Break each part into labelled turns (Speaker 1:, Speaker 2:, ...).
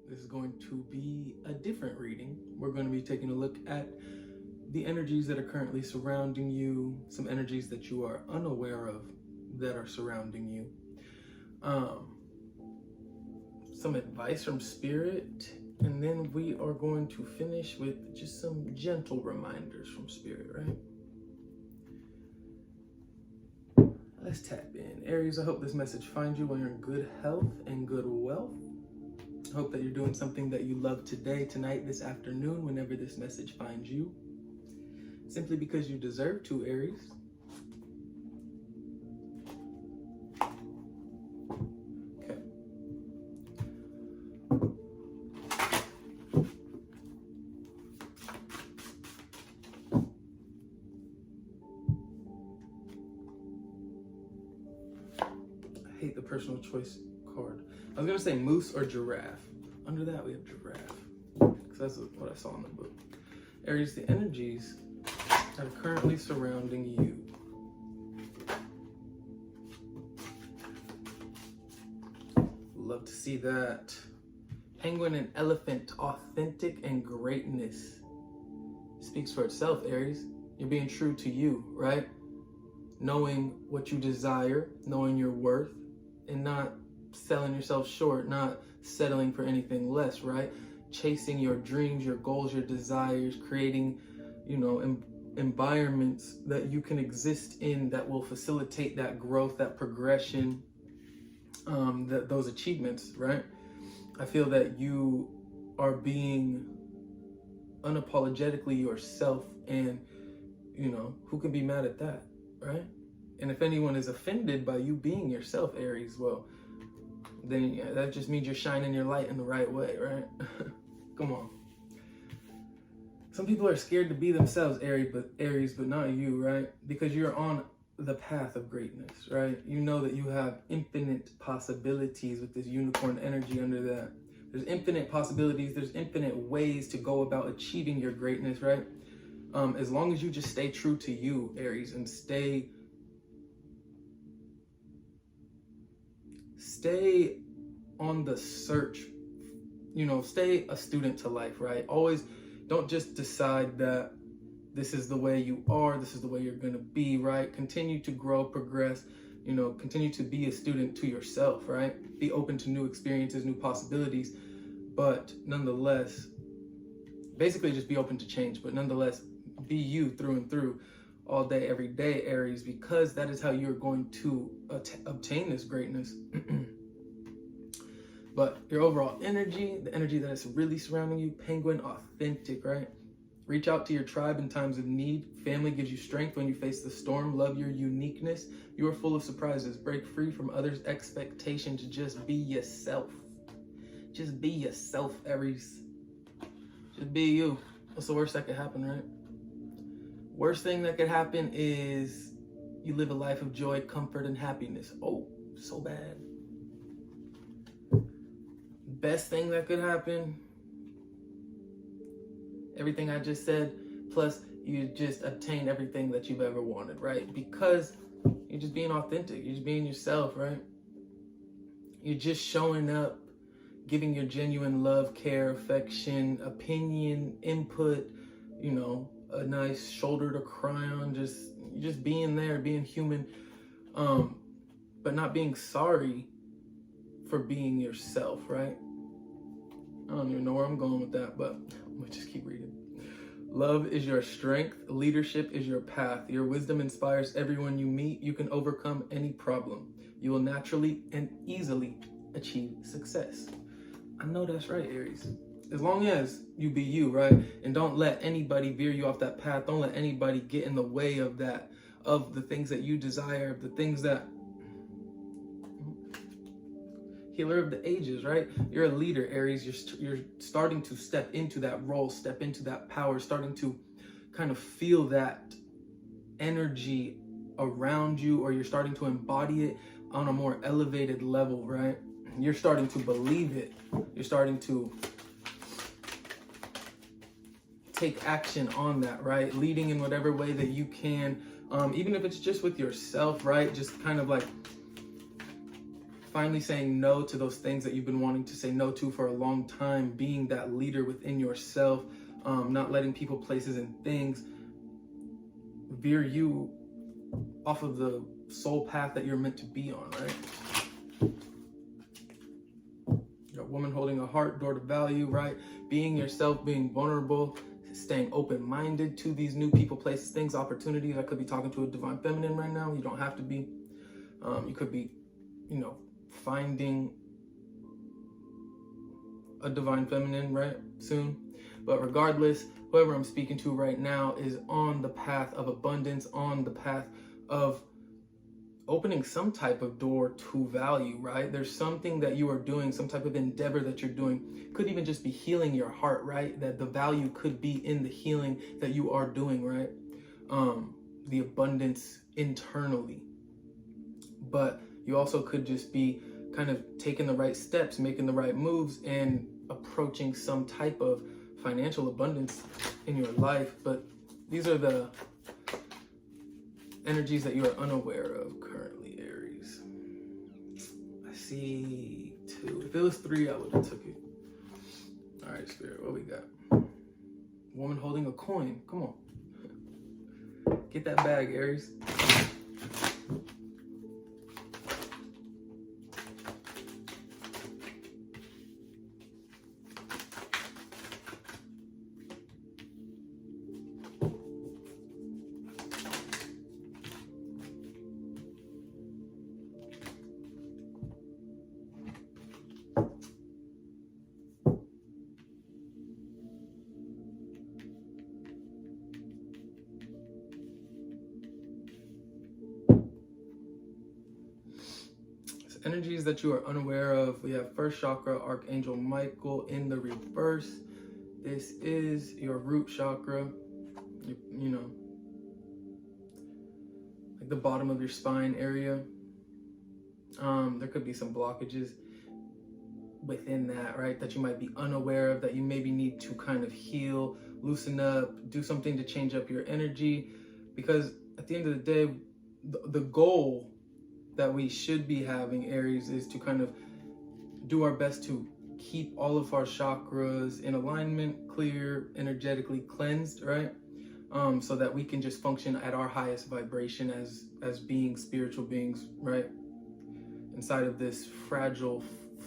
Speaker 1: This is going to be a different reading. We're going to be taking a look at the energies that are currently surrounding you, some energies that you are unaware of that are surrounding you. Some advice from Spirit, and then we are going to finish with just some gentle reminders from Spirit, right? Let's tap in. Aries, I hope this message finds you when you're in good health and good wealth. I hope that you're doing something that you love today, tonight, this afternoon, whenever this message finds you. Simply because you deserve to, Aries. Okay. I hate the personal choice card. I was gonna say moose or giraffe. Under that we have giraffe, because that's what I saw in the book. Aries, the energies that are currently surrounding you. Love to see that. Penguin and elephant, authentic and greatness. Speaks for itself, Aries. You're being true to you, right? Knowing what you desire, knowing your worth, and not selling yourself short, not settling for anything less, right? Chasing your dreams, your goals, your desires, creating, environments that you can exist in that will facilitate that growth, that progression, those achievements, right? I feel that you are being unapologetically yourself, and who can be mad at that, right? And if anyone is offended by you being yourself, Aries, well, then that just means you're shining your light in the right way, right? Come on. Some people are scared to be themselves, Aries, but not you, right? Because you're on the path of greatness, right? You know that you have infinite possibilities with this unicorn energy under that. There's infinite possibilities. There's infinite ways to go about achieving your greatness, right? As long as you just stay true to you, Aries, and stay on the search, stay a student to life, right? Always don't just decide that this is the way you are, this is the way you're going to be, right? Continue to grow, progress, continue to be a student to yourself, right? Be open to new experiences, new possibilities, but nonetheless, basically just be open to change, but nonetheless, be you through and through all day, every day, Aries, because that is how you're going to obtain this greatness. But your overall energy, the energy that is really surrounding you, Penguin, authentic, right? Reach out to your tribe in times of need. Family gives you strength when you face the storm. Love your uniqueness. You are full of surprises. Break free from others' expectations. Just be yourself. Just be yourself, Aries. Just be you. What's the worst that could happen, right? Worst thing that could happen is you live a life of joy, comfort, and happiness. Oh, so bad. Best thing that could happen, everything I just said, plus you just obtain everything that you've ever wanted, right? Because you're just being authentic. You're just being yourself, right? You're just showing up, giving your genuine love, care, affection, opinion, input, a nice shoulder to cry on, just being there, being human, but not being sorry for being yourself, right? I don't even know where I'm going with that, but I'm gonna just keep reading. Love is your strength. Leadership is your path. Your wisdom inspires everyone you meet. You can overcome any problem. You will naturally and easily achieve success. I know that's right, Aries. As long as you be you, right? And don't let anybody veer you off that path. Don't let anybody get in the way of that, of the things that you desire, the things that... Healer of the ages, right? You're a leader, Aries. You're starting to step into that role, step into that power, starting to kind of feel that energy around you, or you're starting to embody it on a more elevated level, right? You're starting to believe it. You're starting to take action on that, right? Leading in whatever way that you can, even if it's just with yourself, right? Just kind of like finally saying no to those things that you've been wanting to say no to for a long time, being that leader within yourself, not letting people, places, and things veer you off of the soul path that you're meant to be on, right? You're a woman holding a heart, door to value, right? Being yourself, being vulnerable, staying open-minded to these new people, places, things, opportunities. I could be talking to a divine feminine right now. You don't have to be. You could be, finding a divine feminine, right, soon. But regardless, whoever I'm speaking to right now is on the path of abundance, on the path of opening some type of door to value, right? There's something that you are doing, some type of endeavor that you're doing. Could even just be healing your heart, right? That the value could be in the healing that you are doing, right? The abundance internally. But you also could just be kind of taking the right steps, making the right moves, and approaching some type of financial abundance in your life. But these are the energies that you are unaware of currently, Aries. I see 2. If it was 3, I would have took it. All right, Spirit, what we got? Woman holding a coin. Come on. Get that bag, Aries. Energies that you are unaware of. We have first chakra, Archangel Michael in the reverse. This is your root chakra, like the bottom of your spine area. There could be some blockages within that, right? That you might be unaware of, that you maybe need to kind of heal, loosen up, do something to change up your energy. Because at the end of the day, the goal that we should be having, Aries, is to kind of do our best to keep all of our chakras in alignment, clear, energetically cleansed, right? So that we can just function at our highest vibration as being spiritual beings, right? Inside of this fragile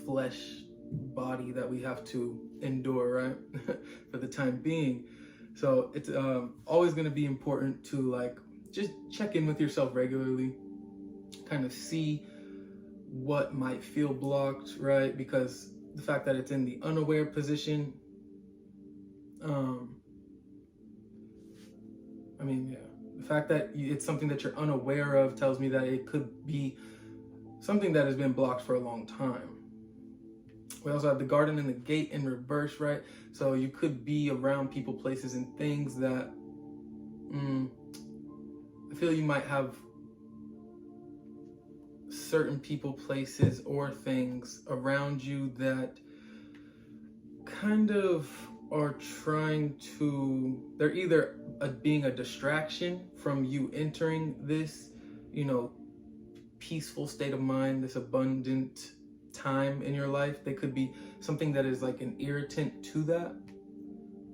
Speaker 1: flesh body that we have to endure, right? For the time being. So it's always going to be important to just check in with yourself regularly, kind of see what might feel blocked, right? Because the fact that it's in the unaware position, the fact that it's something that you're unaware of tells me that it could be something that has been blocked for a long time. We also have the garden and the gate in reverse, right? So you could be around people, places, and things that I feel you might have certain people, places, or things around you that kind of are trying to, they're either being a distraction from you entering this, peaceful state of mind, this abundant time in your life. They could be something that is like an irritant to that.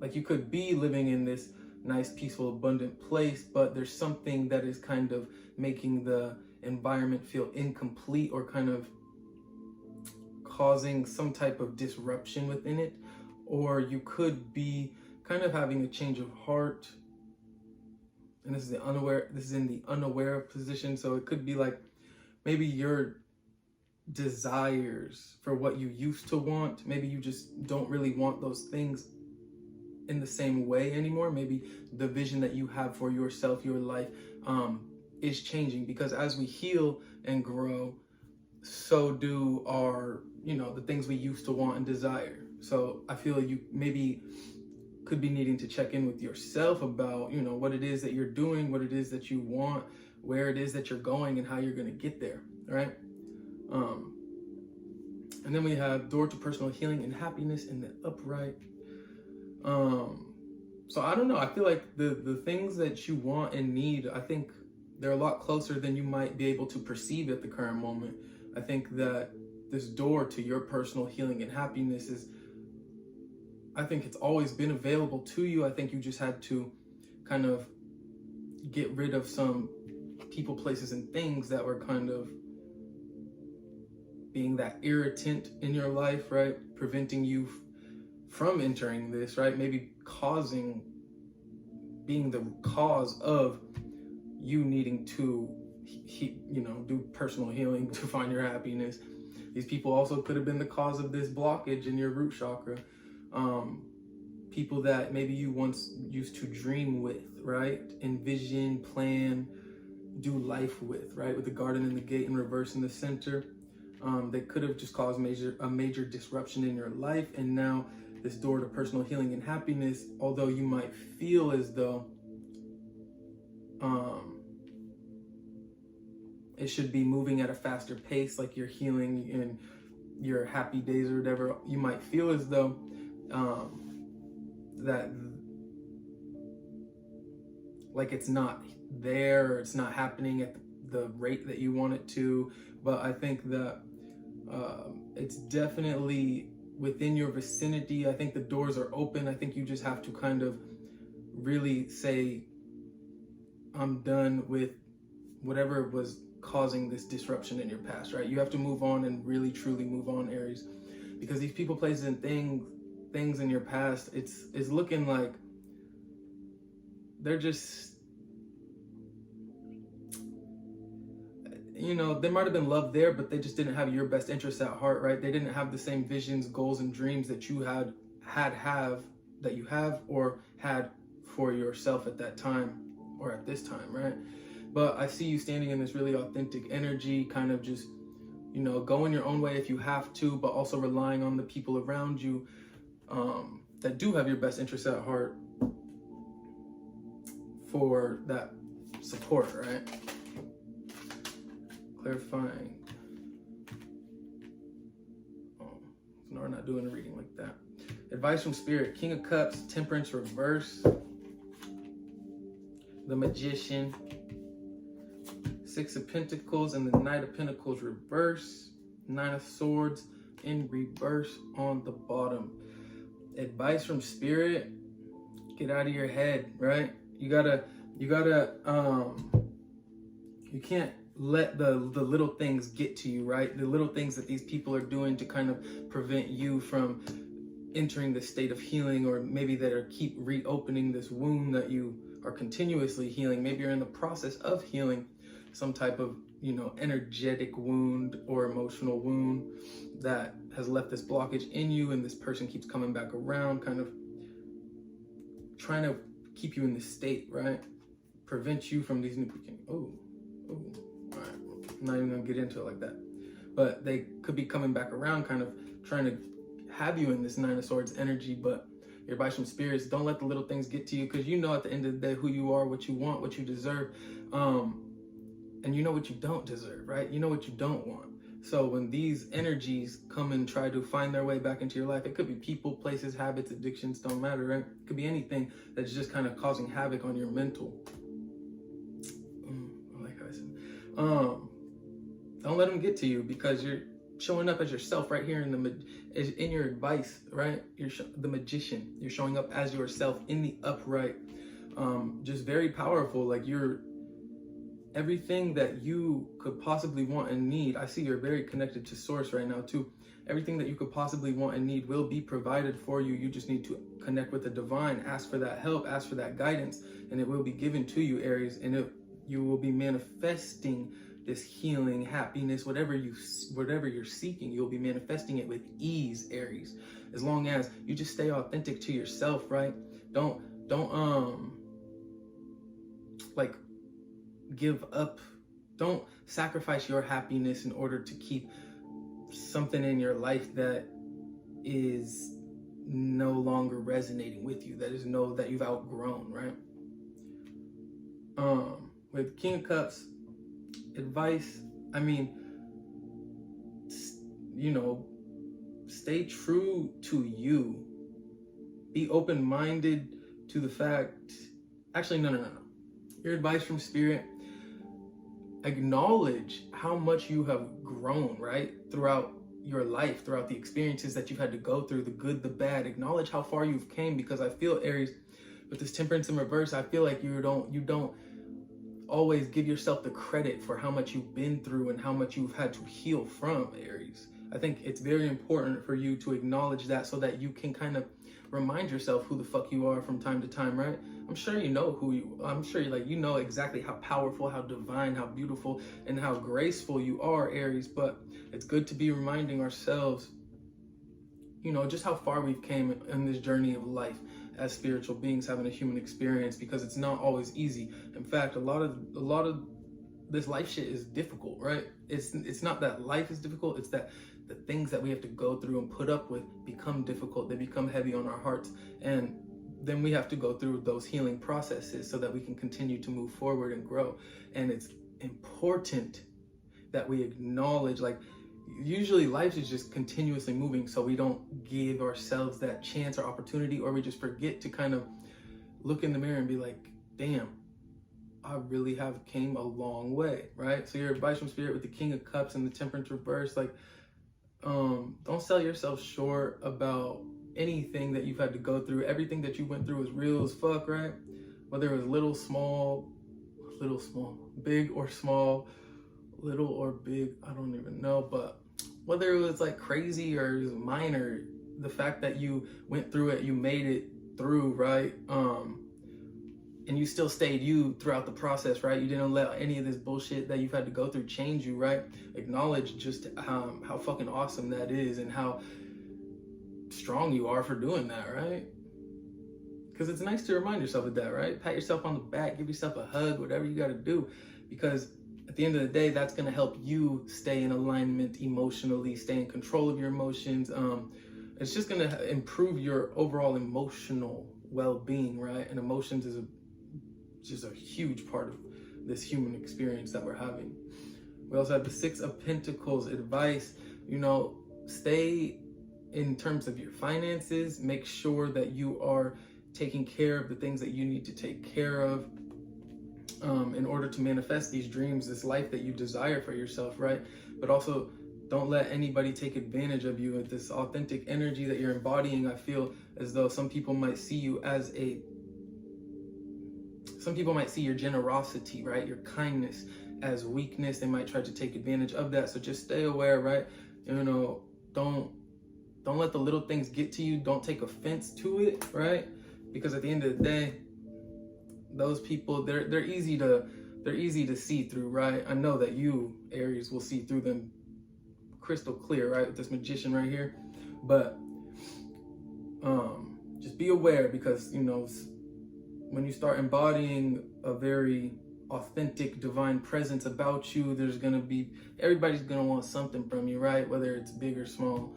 Speaker 1: Like you could be living in this nice, peaceful, abundant place, but there's something that is kind of making the environment feel incomplete or kind of causing some type of disruption within it. Or you could be kind of having a change of heart, and this is in the unaware position. So it could be like maybe your desires for what you used to want, maybe you just don't really want those things in the same way anymore. Maybe the vision that you have for yourself, your life, is changing, because as we heal and grow, so do our, the things we used to want and desire. So I feel you maybe could be needing to check in with yourself about, what it is that you're doing, what it is that you want, where it is that you're going, and how you're going to get there, right? And then we have door to personal healing and happiness in the upright. So I don't know. I feel like the things that you want and need, I think they're a lot closer than you might be able to perceive at the current moment. I think that this door to your personal healing and happiness is, I think it's always been available to you. I think you just had to kind of get rid of some people, places, and things that were kind of being that irritant in your life, right? Preventing you from entering this, right? Maybe being the cause of you needing to, do personal healing to find your happiness. These people also could have been the cause of this blockage in your root chakra. People that maybe you once used to dream with, right? Envision, plan, do life with, right? With the garden and the gate in reverse in the center. They could have just caused a major disruption in your life. And now this door to personal healing and happiness, although you might feel as though it should be moving at a faster pace, like you're healing in your happy days or whatever, you might feel as though that like it's not there, or it's not happening at the rate that you want it to. But I think that it's definitely within your vicinity. I think the doors are open. I think you just have to kind of really say, I'm done with whatever was causing this disruption in your past, right? You have to move on and really truly move on, Aries, because these people, places, and things in your past, it's looking like they're just, there might have been love there, but they just didn't have your best interests at heart, right? They didn't have the same visions, goals, and dreams that you that you have or had for yourself at that time or at this time, right? But I see you standing in this really authentic energy, kind of just, going your own way if you have to, but also relying on the people around you that do have your best interests at heart for that support, right? Clarifying. Oh, no, we're not doing a reading like that. Advice from Spirit. King of Cups, Temperance reverse. The Magician. Six of Pentacles and the Knight of Pentacles reverse. Nine of Swords in reverse on the bottom. Advice from Spirit. Get out of your head, right? You can't let the little things get to you, right? The little things that these people are doing to kind of prevent you from entering the state of healing, or maybe that are keep reopening this wound that you are continuously healing. Maybe you're in the process of healing some type of, energetic wound or emotional wound that has left this blockage in you, and this person keeps coming back around, kind of trying to keep you in this state, right? Prevent you from these new, all right, I'm not even gonna get into it like that, but they could be coming back around, kind of trying to have you in this Nine of Swords energy. But your advice from Spirit is don't let the little things get to you, because at the end of the day who you are, what you want, what you deserve, and what you don't deserve, right? What you don't want. So when these energies come and try to find their way back into your life, it could be people, places, habits, addictions, don't matter, right? It could be anything that's just kind of causing havoc on your mental. I like how I said, don't let them get to you, because you're showing up as yourself right here in your advice, right? You're the Magician. You're showing up as yourself in the upright. Just very powerful. Like you're everything that you could possibly want and need. I see you're very connected to Source right now too. Everything that you could possibly want and need will be provided for you. You just need to connect with the divine, ask for that help, ask for that guidance, and it will be given to you, Aries. And you will be manifesting this healing, happiness, whatever you're seeking, you'll be manifesting it with ease, Aries. As long as you just stay authentic to yourself, right? Don't like give up. Don't sacrifice your happiness in order to keep something in your life that is no longer resonating with you, that you've outgrown, right? With King of Cups, advice, stay true to you. Be open-minded to the fact, actually, no. Your advice from Spirit, acknowledge how much you have grown, right? Throughout your life, throughout the experiences that you've had to go through, the good, the bad. Acknowledge how far you've came, because I feel, Aries, with this temperance in reverse, I feel like you don't always give yourself the credit for how much you've been through and how much you've had to heal from, Aries. I think it's very important for you to acknowledge that, so that you can kind of remind yourself who the fuck you are from time to time, right? I'm sure you know I'm sure you know exactly how powerful, how divine, how beautiful, and how graceful you are, Aries. But it's good to be reminding ourselves, just how far we've came in this journey of life as spiritual beings having a human experience, because it's not always easy. In fact, a lot of this life shit is difficult, right? It's not that life is difficult, it's that the things that we have to go through and put up with become difficult. They become heavy on our hearts, and then we have to go through those healing processes so that we can continue to move forward and grow. And it's important that we acknowledge, like, usually life is just continuously moving, so we don't give ourselves that chance or opportunity, or we just forget to kind of look in the mirror and be like, damn, I really have came a long way, right? So your advice from Spirit with the King of Cups and the Temperance reverse, like, don't sell yourself short about anything that you've had to go through. Everything that you went through is real as fuck, right? Whether it was little, small, big or small, little or big, I don't even know, but whether it was like crazy or minor, the fact that you went through it, you made it through, right? And you still stayed you throughout the process, right? You didn't let any of this bullshit that you've had to go through change you, right? Acknowledge just how fucking awesome that is, and how strong you are for doing that, right? Because it's nice to remind yourself of that, right? Pat yourself on the back, give yourself a hug, whatever you got to do, because at the end of the day, that's going to help you stay in alignment emotionally, stay in control of your emotions. It's just going to improve your overall emotional well-being, right? And emotions is just a huge part of this human experience that we're having. We also have the Six of Pentacles advice. Stay in terms of your finances. Make sure that you are taking care of the things that you need to take care of in order to manifest these dreams, this life that you desire for yourself, right? But also, don't let anybody take advantage of you with this authentic energy that you're embodying. I feel as though some people might see you as some people might see your generosity, right? Your kindness as weakness. They might try to take advantage of that. So just stay aware, right? Don't let the little things get to you. Don't take offense to it, right? Because at the end of the day, those people, they're easy to see through, right? I know that you, Aries, will see through them crystal clear, right? With this Magician right here. But just be aware, because when you start embodying a very authentic divine presence about you, everybody's gonna want something from you, right? Whether it's big or small.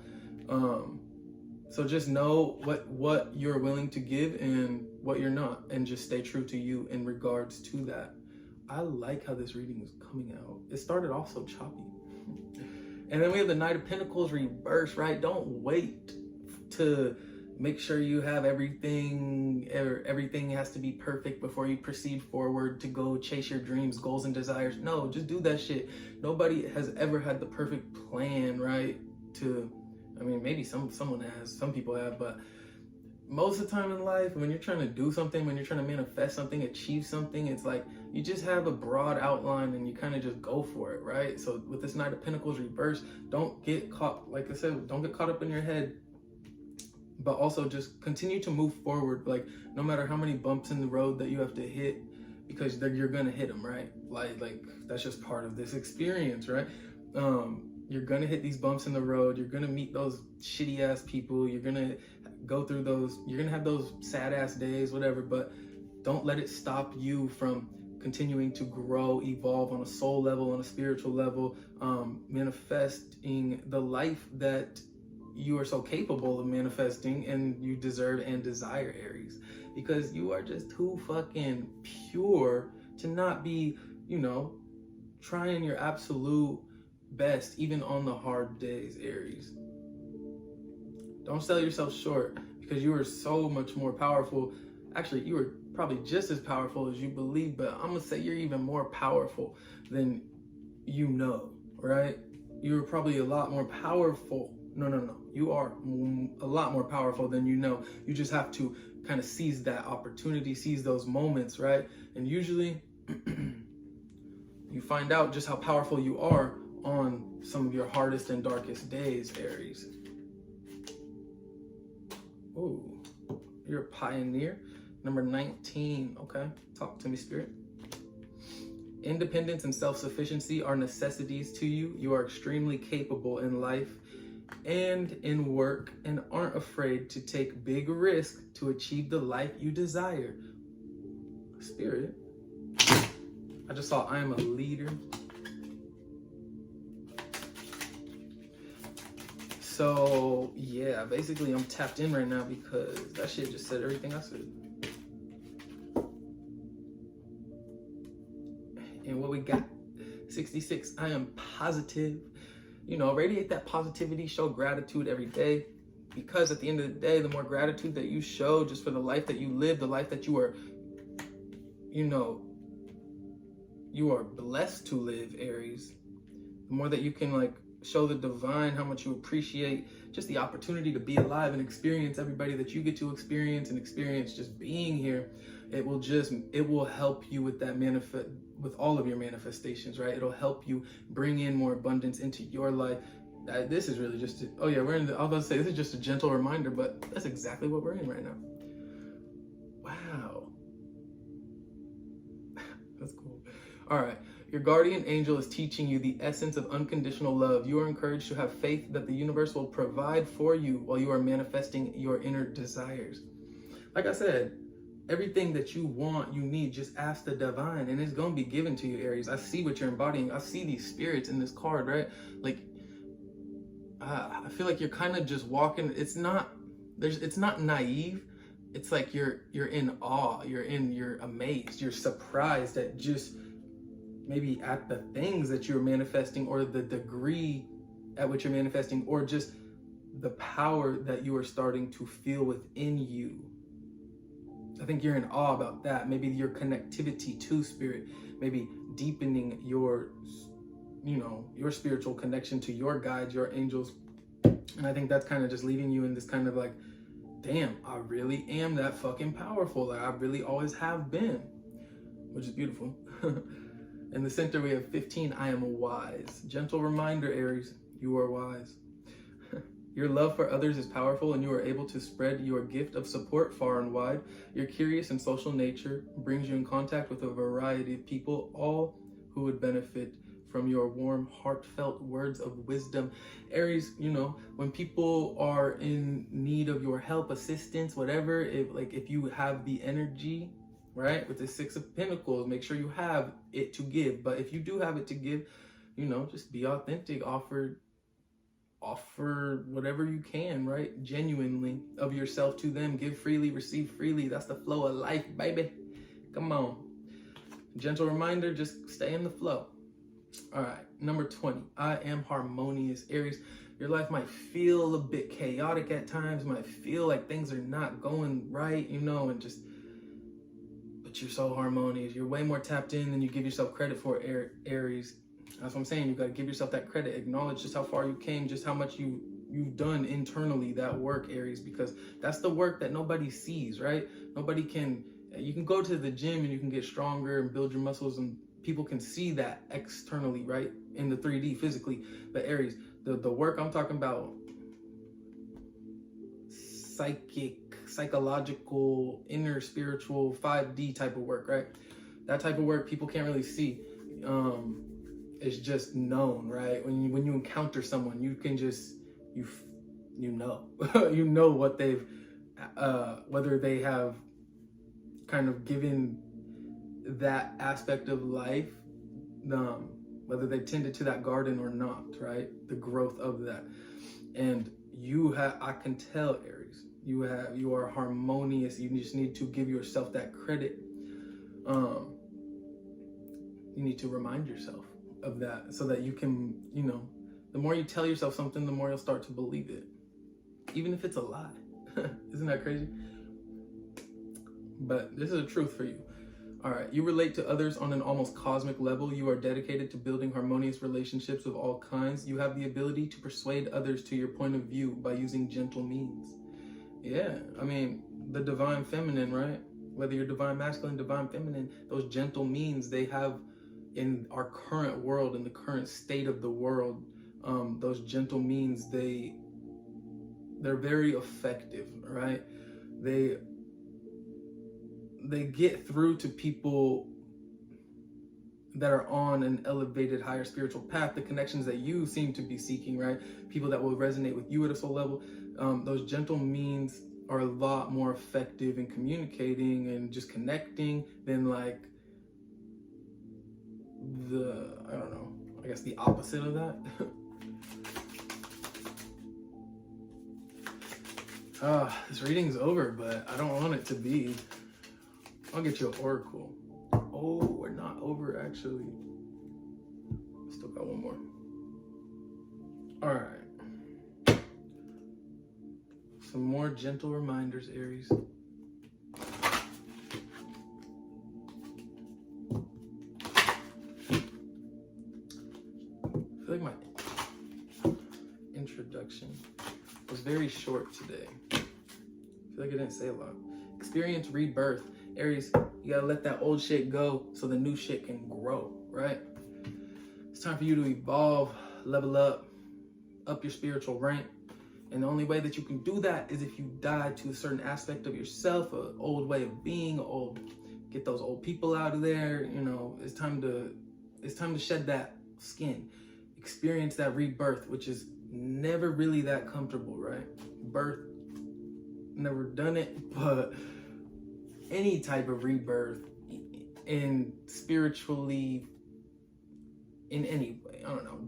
Speaker 1: So just know what you're willing to give and what you're not, and just stay true to you in regards to that. I like how this reading is coming out. It started off so choppy. And then we have the Knight of Pentacles reverse, right? Don't wait to make sure you have everything has to be perfect before you proceed forward to go chase your dreams, goals, and desires. No, just do that shit. Nobody has ever had the perfect plan, right? Maybe someone has, some people have, but most of the time in life, when you're trying to do something, when you're trying to manifest something, achieve something, it's like you just have a broad outline and you kind of just go for it, right? So with this Knight of Pentacles reverse, don't get caught, like I said, don't get caught up in your head, but also just continue to move forward. Like, no matter how many bumps in the road that you have to hit, because you're gonna hit them, right? Like that's just part of this experience, right? You're gonna hit these bumps in the road. You're gonna meet those shitty ass people. You're gonna go through those. You're gonna have those sad ass days, whatever. But don't let it stop you from continuing to grow, evolve on a soul level, on a spiritual level, manifesting the life that you are so capable of manifesting and you deserve and desire, Aries. Because you are just too fucking pure to not be, trying your absolute best, even on the hard days, Aries. Don't sell yourself short, because you are so much more powerful. Actually, you are probably just as powerful as you believe, but I'm gonna say you're even more powerful than right? you're probably a lot more powerful. No. You are a lot more powerful than you know. You just have to kind of seize that opportunity, seize those moments, right? And usually you find out just how powerful you are on some of your hardest and darkest days, Aries. Ooh, you're a pioneer. Number 19, okay? Talk to me, Spirit. Independence and self-sufficiency are necessities to you. You are extremely capable in life and in work and aren't afraid to take big risks to achieve the life you desire. Spirit, I just saw I am a leader. So yeah, basically I'm tapped in right now because that shit just said everything I said. And what we got? 66, I am positive. You know, radiate that positivity, show gratitude every day. Because at the end of the day, the more gratitude that you show just for the life that you live, the life that you are, you know, you are blessed to live, Aries. The more that you can like show the divine how much you appreciate just the opportunity to be alive and experience everybody that you get to experience and experience just being here, it will help you with that with all of your manifestations, right? It'll help you bring in more abundance into your life. This is really just, I was about to say, this is just a gentle reminder, but that's exactly what we're in right now. Wow. That's cool. All right. Your guardian angel is teaching you the essence of unconditional love. You are encouraged to have faith that the universe will provide for you while you are manifesting your inner desires. Like I said, everything that you want, you need, just ask the divine and it's going to be given to you, Aries. I see what you're embodying. I see these spirits in this card, right? Like, I feel like you're kind of just walking. It's not naive. It's like you're in awe. You're amazed. You're surprised at just maybe at the things that you're manifesting or the degree at which you're manifesting or just the power that you are starting to feel within you. I think you're in awe about that. Maybe your connectivity to spirit, maybe deepening your spiritual connection to your guides, your angels. And I think that's kind of just leaving you in this kind of like, damn, I really am that fucking powerful. Like I really always have been, which is beautiful. In the center, we have 15, I am wise. Gentle reminder, Aries, you are wise. Your love for others is powerful and you are able to spread your gift of support far and wide. Your curious and social nature brings you in contact with a variety of people, all who would benefit from your warm, heartfelt words of wisdom. Aries, you know, when people are in need of your help, assistance, whatever, if you have the energy, right, with the 6 of Pentacles, make sure you have it to give. But if you do have it to give, you know, just be authentic, offer whatever you can, right, genuinely of yourself to them. Give freely, receive freely. That's the flow of life, baby. Come on. Gentle reminder, just stay in the flow. All right, number 20, I am harmonious. Aries, your life might feel a bit chaotic at times, might feel like things are not going right, you know, and just, but you're so harmonious. You're way more tapped in than you give yourself credit for, Aries. That's what I'm saying. You got to give yourself that credit. Acknowledge just how far you came, just how much you've done internally, that work, Aries, because that's the work that nobody sees, right? You can go to the gym and you can get stronger and build your muscles and people can see that externally, right? In the 3D physically. But Aries, the work I'm talking about, psychological, inner spiritual, 5D type of work, right? That type of work people can't really see. It's just known, right? When you encounter someone, you can just, you know, you know what they've, whether they have kind of given that aspect of life, whether they tended to that garden or not, right? The growth of that. And I can tell, Aries, you are harmonious. You just need to give yourself that credit. You need to remind yourself of that so that you can, you know, the more you tell yourself something, the more you'll start to believe it, even if it's a lie. Isn't that crazy? But this is the truth for you. All right, you relate to others on an almost cosmic level. You are dedicated to building harmonious relationships of all kinds. You have the ability to persuade others to your point of view by using gentle means. Yeah, I mean, the divine feminine, right? Whether you're divine masculine, divine feminine, those gentle means they have in our current world, in the current state of the world, those gentle means, they're very effective, right? They get through to people that are on an elevated, higher spiritual path, the connections that you seem to be seeking, right? People that will resonate with you at a soul level. Those gentle means are a lot more effective in communicating and just connecting than like I guess the opposite of that. This reading's over, but I don't want it to be. I'll get you an oracle. Oh, we're not over actually. Still got one more. All right. Some more gentle reminders, Aries. I feel like my introduction was very short today. I feel like I didn't say a lot. Experience rebirth. Aries, you gotta let that old shit go so the new shit can grow, right? It's time for you to evolve, level up your spiritual rank. And the only way that you can do that is if you die to a certain aspect of yourself, an old way of being, get those old people out of there. You know, it's time to shed that skin. Experience that rebirth, which is never really that comfortable, right? Birth, never done it, but any type of rebirth in spiritually, in any way, I don't know.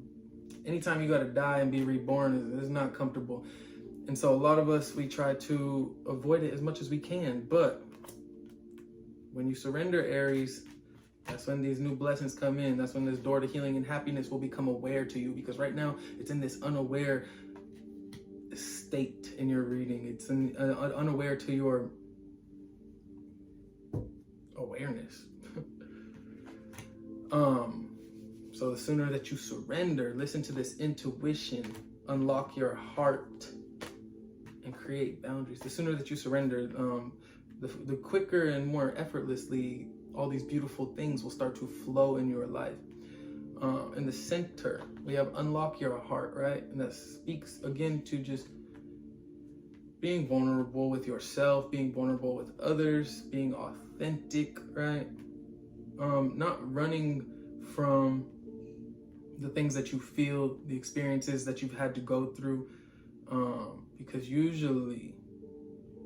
Speaker 1: Anytime you got to die and be reborn is not comfortable. And so a lot of us, we try to avoid it as much as we can. But when you surrender, Aries, that's when these new blessings come in. That's when this door to healing and happiness will become aware to you. Because right now, it's in this unaware state in your reading. It's unaware to your awareness. So the sooner that you surrender, listen to this intuition, unlock your heart, and create boundaries. The sooner that you surrender, the quicker and more effortlessly all these beautiful things will start to flow in your life. In the center, we have unlock your heart, right? And that speaks again to just being vulnerable with yourself, being vulnerable with others, being authentic, right? Not running from the things that you feel, the experiences that you've had to go through, because usually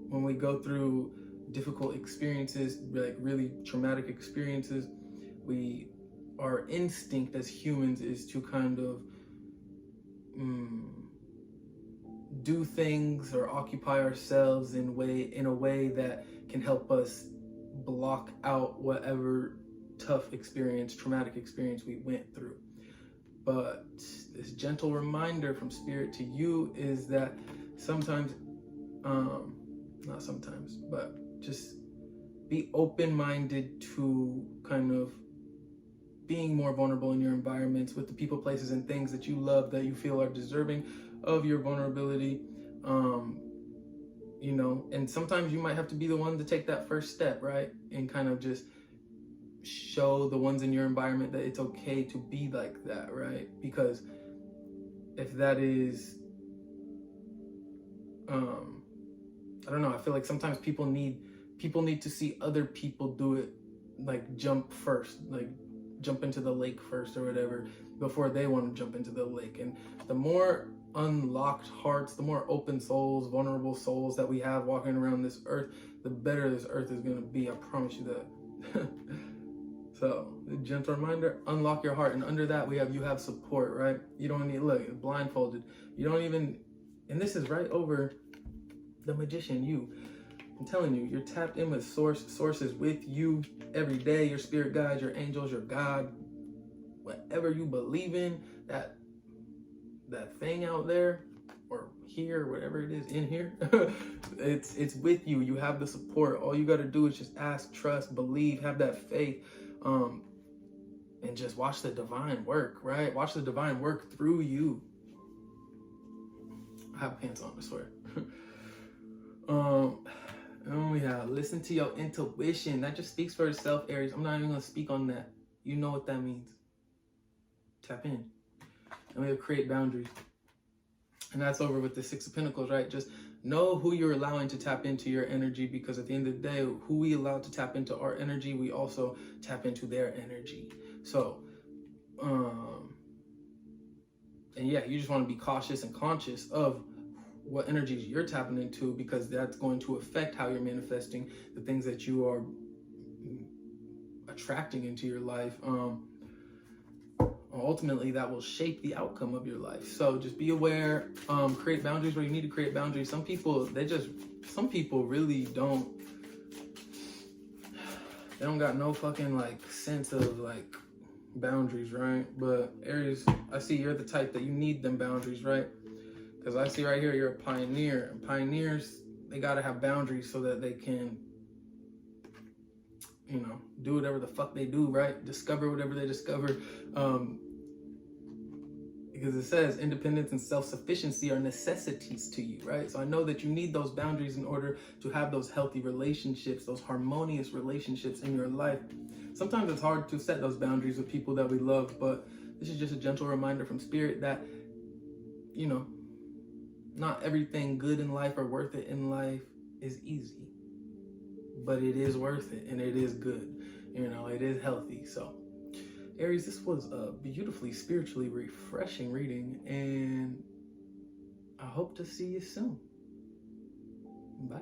Speaker 1: when we go through difficult experiences, like really traumatic experiences, our instinct as humans is to kind of do things or occupy ourselves in a way that can help us block out whatever tough experience, traumatic experience we went through. But this gentle reminder from Spirit to you is that sometimes, not sometimes, but just be open-minded to kind of being more vulnerable in your environments with the people, places, and things that you love, that you feel are deserving of your vulnerability. You know, and sometimes you might have to be the one to take that first step, right? And kind of just show the ones in your environment that it's okay to be like that, right? Because if that is, I don't know, I feel like sometimes people need to see other people do it, like jump first, like jump into the lake first or whatever, before they want to jump into the lake. And the more unlocked hearts, the more open souls, vulnerable souls that we have walking around this earth, the better this earth is going to be. I promise you that. So, the gentle reminder, unlock your heart. And under that, you have support, right? You don't need, look, blindfolded. You don't even, and this is right over the magician, I'm telling you, you're tapped in with source is with you every day, your spirit guides, your angels, your God, whatever you believe in, that thing out there, or here, whatever it is, in here, it's with you. You have the support. All you got to do is just ask, trust, believe, have that faith, and just watch the divine work, right? Watch the divine work through you. I have pants on, I swear. Oh yeah, listen to your intuition. That just speaks for itself, Aries. I'm not even gonna speak on that. You know what that means. Tap in. And we'll create boundaries. And that's over with the Six of Pentacles, right? Just know who you're allowing to tap into your energy, because at the end of the day, who we allow to tap into our energy, we also tap into their energy. So, and yeah, you just want to be cautious and conscious of what energies you're tapping into, because that's going to affect how you're manifesting the things that you are attracting into your life. Ultimately, that will shape the outcome of your life. So just be aware, create boundaries where you need to create boundaries. Some people really don't, they don't got no fucking like sense of like boundaries, right? But Aries, I see you're the type that you need them boundaries, right? Because I see right here, you're a pioneer. And pioneers, they got to have boundaries so that they can, you know, do whatever the fuck they do, right? Discover whatever they discover. Because it says independence and self-sufficiency are necessities to you, right? So I know that you need those boundaries in order to have those healthy relationships, those harmonious relationships in your life. Sometimes it's hard to set those boundaries with people that we love, but this is just a gentle reminder from Spirit that, you know, not everything good in life or worth it in life is easy, but it is worth it and it is good. You know, it is healthy. So Aries, this was a beautifully spiritually refreshing reading, and I hope to see you soon. Bye.